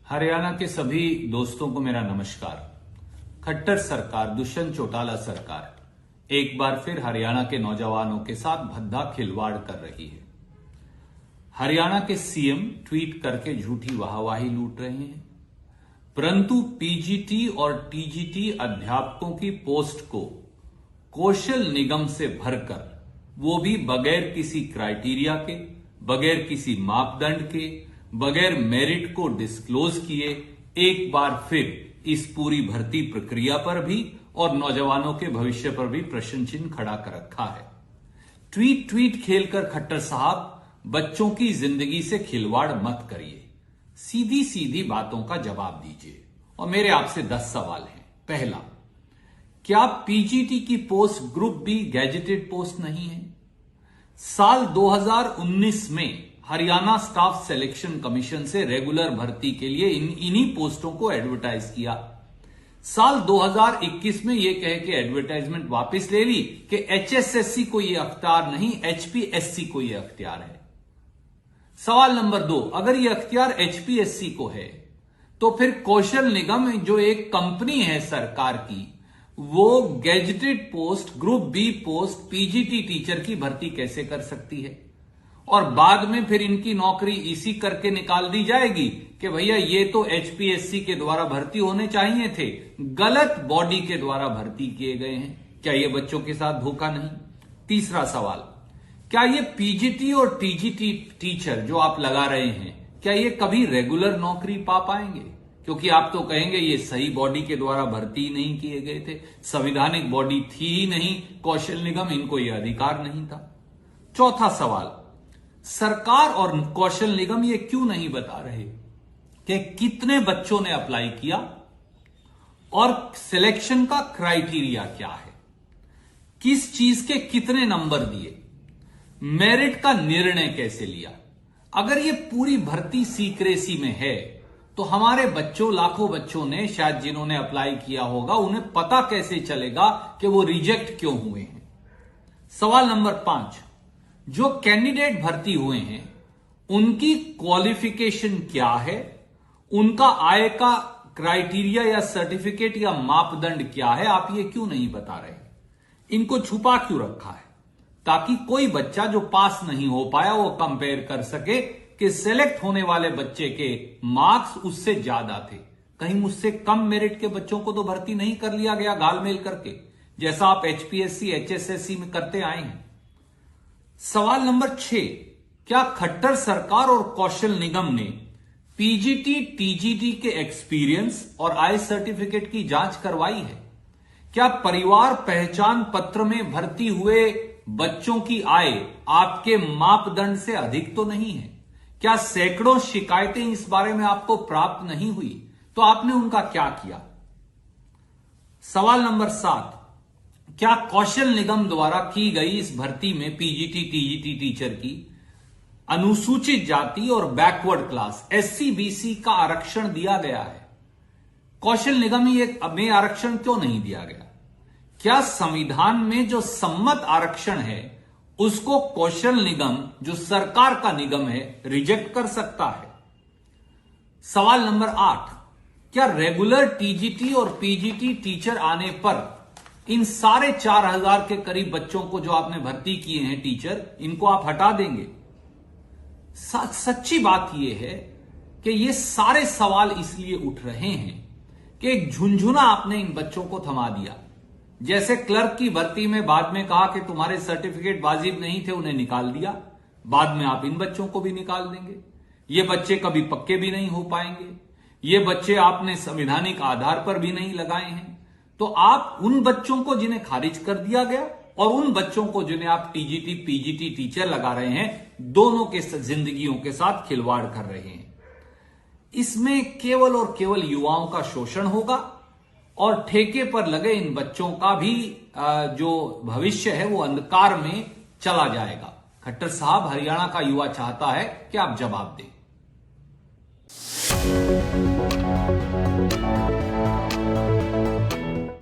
हरियाणा के सभी दोस्तों को मेरा नमस्कार। खट्टर सरकार, दुष्यंत चौटाला सरकार एक बार फिर हरियाणा के नौजवानों के साथ भद्दा खिलवाड़ कर रही है। हरियाणा के सीएम ट्वीट करके झूठी वाहवाही लूट रहे हैं, परंतु पीजीटी और टीजीटी अध्यापकों की पोस्ट को कौशल निगम से भरकर, वो भी बगैर किसी क्राइटेरिया के, बगैर किसी मापदंड के, बगैर मेरिट को डिस्क्लोज किए, एक बार फिर इस पूरी भर्ती प्रक्रिया पर भी और नौजवानों के भविष्य पर भी प्रश्न चिन्ह खड़ा कर रखा है। ट्वीट खेलकर खट्टर साहब बच्चों की जिंदगी से खिलवाड़ मत करिए, सीधी सीधी बातों का जवाब दीजिए। और मेरे आपसे 10 सवाल हैं। पहला, क्या पीजीटी की post group B gazetted post नहीं है? साल 2019 में हरियाणा स्टाफ सिलेक्शन कमीशन से रेगुलर भर्ती के लिए इन्हीं पोस्टों को एडवर्टाइज किया। साल 2021 में यह कह के एडवर्टाइजमेंट वापस ले ली कि एचएसएससी को यह अख्तियार नहीं, एचपीएससी को यह अख्तियार है। सवाल नंबर 2, अगर यह अख्तियार एचपीएससी को है तो फिर कौशल निगम जो एक कंपनी है सरकार की, वो gazetted post, group B post, PGT teacher की भर्ती कैसे कर सकती है? और बाद में फिर इनकी नौकरी इसी करके निकाल दी जाएगी कि भैया ये तो एचपीएससी के द्वारा भर्ती होने चाहिए थे, गलत बॉडी के द्वारा भर्ती किए गए हैं। क्या ये बच्चों के साथ धोखा नहीं? तीसरा सवाल, क्या ये पीजीटी और टीजीटी टीचर जो आप लगा रहे हैं, क्या ये कभी रेगुलर नौकरी पा पाएंगे? क्योंकि आप तो कहेंगे ये सही बॉडी के द्वारा भर्ती नहीं किए गए थे, संवैधानिक बॉडी थी ही नहीं, कौशल निगम, इनको यह अधिकार नहीं था। चौथा सवाल, सरकार और कौशल निगम ये क्यों नहीं बता रहे कि कितने बच्चों ने अप्लाई किया और सिलेक्शन का क्राइटेरिया क्या है, किस चीज के कितने नंबर दिए, मेरिट का निर्णय कैसे लिया? अगर ये पूरी भर्ती सीक्रेसी में है तो हमारे बच्चों, लाखों बच्चों ने शायद जिन्होंने अप्लाई किया होगा, उन्हें पता कैसे चलेगा कि वो रिजेक्ट क्यों हुए हैं? सवाल नंबर 5, जो कैंडिडेट भर्ती हुए हैं उनकी क्वालिफिकेशन क्या है, उनका आय का क्राइटेरिया या सर्टिफिकेट या मापदंड क्या है, आप ये क्यों नहीं बता रहे? इनको छुपा क्यों रखा है? ताकि कोई बच्चा जो पास नहीं हो पाया वो कंपेयर कर सके कि सिलेक्ट होने वाले बच्चे के मार्क्स उससे ज्यादा थे, कहीं मुझसे कम मेरिट के बच्चों को तो भर्ती नहीं कर लिया गया घालमेल करके, जैसा आप एचपीएससी, एचएसएससी में करते आए हैं। सवाल नंबर 6, क्या खट्टर सरकार और कौशल निगम ने पीजीटी, टीजीटी के एक्सपीरियंस और आय सर्टिफिकेट की जांच करवाई है? क्या परिवार पहचान पत्र में भर्ती हुए बच्चों की आय आपके मापदंड से अधिक तो नहीं है? क्या सैकड़ों शिकायतें इस बारे में आपको प्राप्त नहीं हुई? तो आपने उनका क्या किया? सवाल नंबर 7, क्या कौशल निगम द्वारा की गई इस भर्ती में पीजीटी, टीजीटी टीचर की अनुसूचित जाति और बैकवर्ड क्लास, एससी बीसी का आरक्षण दिया गया है? कौशल निगम में आरक्षण क्यों नहीं दिया गया? क्या संविधान में जो सम्मत आरक्षण है उसको कौशल निगम, जो सरकार का निगम है, रिजेक्ट कर सकता है? सवाल नंबर 8, क्या रेगुलर टीजीटी और पीजीटी टीचर आने पर इन सारे 4000 के करीब बच्चों को जो आपने भर्ती किए हैं टीचर, इनको आप हटा देंगे? सच्ची बात यह है कि ये सारे सवाल इसलिए उठ रहे हैं कि एक झुंझुना आपने इन बच्चों को थमा दिया। जैसे क्लर्क की भर्ती में बाद में कहा कि तुम्हारे सर्टिफिकेट वाजिब नहीं थे, उन्हें निकाल दिया, बाद में आप इन बच्चों को भी निकाल देंगे। ये बच्चे कभी पक्के भी नहीं हो पाएंगे, ये बच्चे आपने संवैधानिक आधार पर भी नहीं लगाए हैं। तो आप उन बच्चों को जिन्हें खारिज कर दिया गया और उन बच्चों को जिन्हें आप टीजीटी, पीजीटी टीचर लगा रहे हैं, दोनों के जिंदगियों के साथ खिलवाड़ कर रहे हैं। इसमें केवल और केवल युवाओं का शोषण होगा और ठेके पर लगे इन बच्चों का भी जो भविष्य है वो अंधकार में चला जाएगा। खट्टर साहब, हरियाणा का युवा चाहता है कि आप जवाब दें।